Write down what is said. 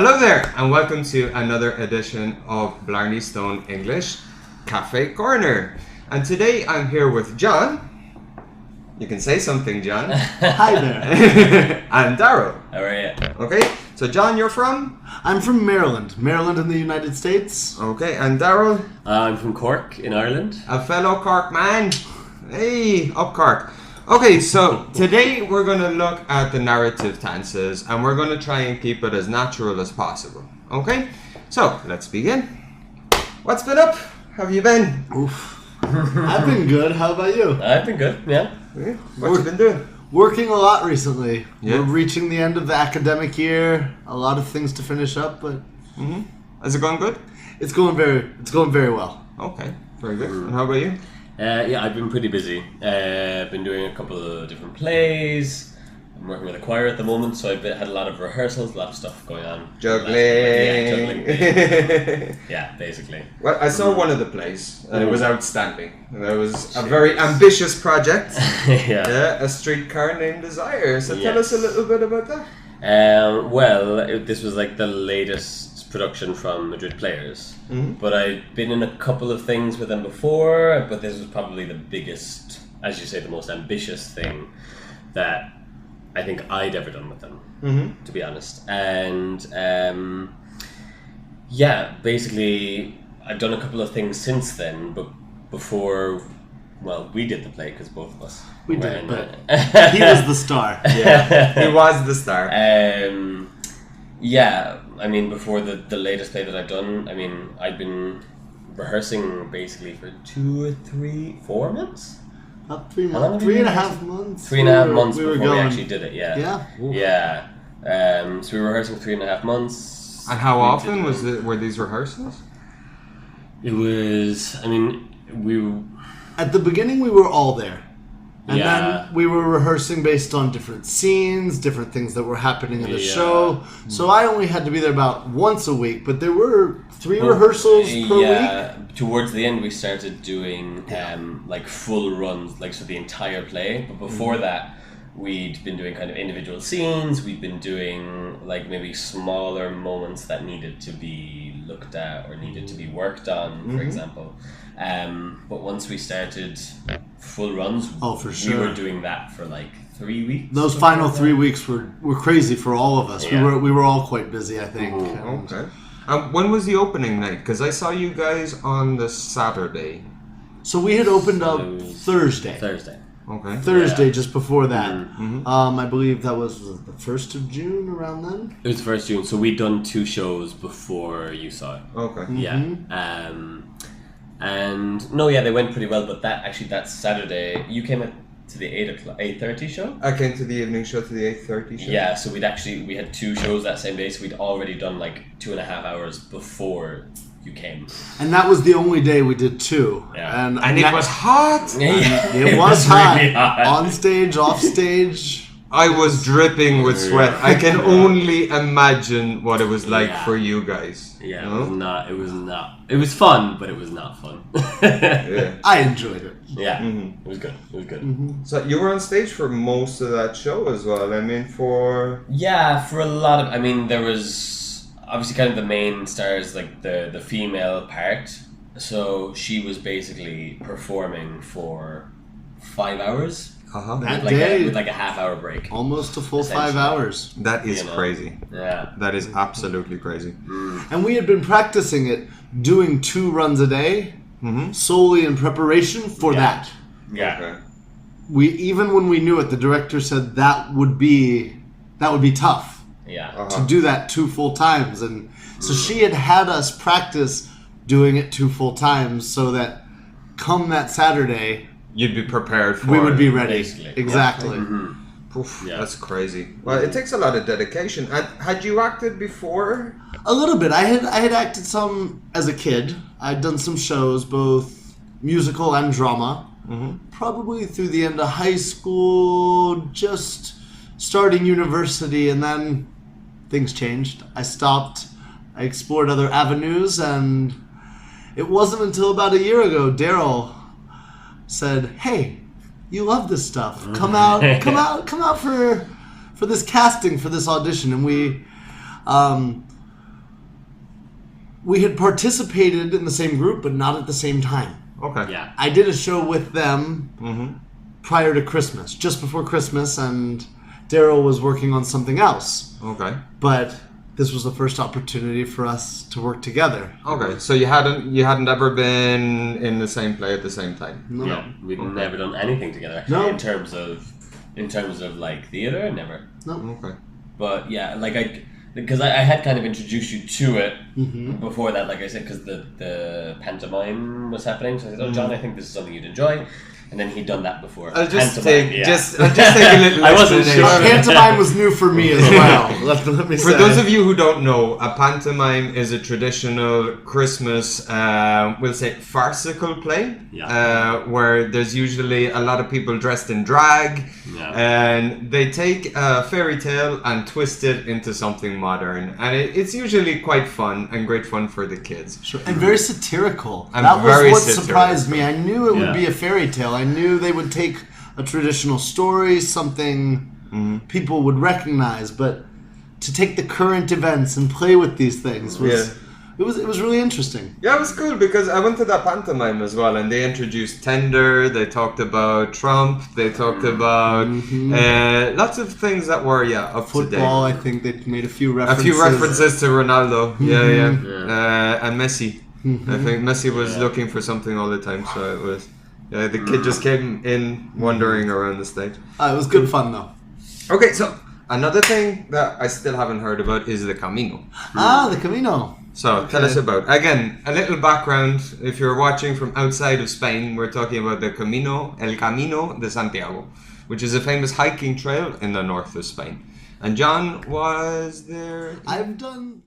Hello there, and welcome to another edition of Blarney Stone English Café Corner. And today I'm here with John. You can say something, John. Hi there. And Darryl. How are you? Okay, so John, you're from? I'm from Maryland. Maryland in the United States. Okay, and Darryl? I'm from Cork in Ireland. A fellow Cork man. Hey, up Cork. Okay, so today we're going to look at the narrative tenses and we're going to try and keep it as natural as possible. Okay, so let's begin. What's been up? How have you been? Oof. I've been good. How about you? I've been good, yeah. What you been doing? Working a lot recently. Yeah. We're reaching the end of the academic year. A lot of things to finish up, but Is it going good? it's going very well. Okay, very good. And how about you? Yeah, I've been pretty busy. Been doing a couple of different plays. I'm working with a choir at the moment, so I've had a lot of rehearsals, a lot of stuff going on. Juggling. Yeah, juggling. Yeah, basically. Well, I saw one of the plays, and it was outstanding. And it was a very ambitious project. Yeah. A streetcar named Desire. So tell us a little bit about that. This was like the latest production from Madrid Players. But I'd been in a couple of things with them before, but this was probably the biggest, as you say, the most ambitious thing that I think I'd ever done with them, to be honest. And basically I've done a couple of things since then, but before, well, we did the play because both of us We were did, in but it. he was the star. Yeah, he was the star. I mean, before the latest play that I've done, I mean, I'd been rehearsing basically for 4 months? About 3 How long months. have you 3.5 months. 3.5 months we were before we going. actually did it, yeah. Yeah. Yeah. So we were rehearsing 3.5 months. And how We often did were these rehearsals? It was, I mean, At the beginning, we were all there. And Yeah. then we were rehearsing based on different scenes, different things that were happening in the Yeah. show. So I only had to be there about once a week, but there were 3 rehearsals per week. Towards the end, we started doing like full runs, like so the entire play. But before that, we'd been doing kind of individual scenes. We'd been doing like maybe smaller moments that needed to be looked at or needed to be worked on, for example. But once we started full runs, for sure. we were doing that for like 3 weeks. Those final 3 weeks were crazy for all of us. Yeah. We were all quite busy, I think. Okay. When was the opening night? Because I saw you guys on the Saturday. So we had opened up Thursday. Okay. Thursday, just before that. I believe that was the 1st of June, around then. It was the 1st June, so we'd done 2 shows before you saw it. Okay. Yeah. They went pretty well, but that Saturday, you came to the 8:30 show? I came to the evening show, to the 8:30 show. Yeah, so we had 2 shows that same day, so we'd already done like 2.5 hours before you came. And that was the only day we did 2. Yeah. And it was hot! It was hot. really hot. On stage, off stage. I was dripping with sweat. I can only imagine what it was like Yeah. for you guys. Yeah, you know? it was fun, but it was not fun. Yeah. I enjoyed it. Yeah, it was good. It was good. So you were on stage for most of that show as well. I mean, for... Yeah, for a lot of... I mean, there was obviously kind of the main stars, like the female part. So she was basically performing for 5 hours. That Like day, with like a half-hour break. almost a full 5 Essentially. hours. That is You know. crazy. Yeah. That is absolutely crazy. And we had been practicing it, doing 2 runs a day, solely in preparation for that. Yeah. Okay. Even when we knew it, the director said that would be tough Yeah. to do that 2 full times, and so she had us practice doing it 2 full times so that come that Saturday You'd be prepared for we would it. be ready. Basically. Exactly. Oof, Yeah. That's crazy. Well, it takes a lot of dedication. And had you acted before? A little bit. I had acted some as a kid. I'd done some shows, both musical and drama. Probably through the end of high school, just starting university, and then things changed. I stopped. I explored other avenues, and it wasn't until about a year ago, Daryl said, "Hey, you love this stuff. Come out for this casting, for this audition." And we had participated in the same group, but not at the same time. Okay. Yeah. I did a show with them prior to Christmas, just before Christmas, and Daryl was working on something else. Okay. But this was the first opportunity for us to work together. Okay. So you hadn't ever been in the same play at the same time. No. Yeah, we'd never done anything together. No. In terms of like theater, never. No. Okay. But yeah, like because I had kind of introduced you to it before that, like I said, because the pantomime was happening. So I said, "Oh, John, I think this is something you'd enjoy." And then he'd done that before. I'll just Pantomime, take a little. I wasn't explanation. sure. Pantomime was new for me as well. Let me For say. those of you who don't know, a pantomime is a traditional Christmas, we'll say, farcical play, where there's usually a lot of people dressed in drag, and they take a fairy tale and twist it into something modern, and it's usually quite fun and great fun for the kids. Sure. And very satirical. And That was very what satirical. surprised me. I knew it would Yeah. be a fairy tale. I knew they would take a traditional story, something people would recognize, but to take the current events and play with these things was it was really interesting. Yeah, it was cool because I went to that pantomime as well, and they introduced Tinder, they talked about Trump, they talked about lots of things that were up to date. Football, I think they made a few A references. few references to Ronaldo, and Messi. I think Messi was looking for something all the time, so it was. The kid just came in wandering around the stage. It was good fun though. Okay, so another thing that I still haven't heard about is the Camino. The Camino. So tell us about, again, a little background. If you're watching from outside of Spain, we're talking about the El Camino de Santiago, which is a famous hiking trail in the north of Spain. And John was there. I've done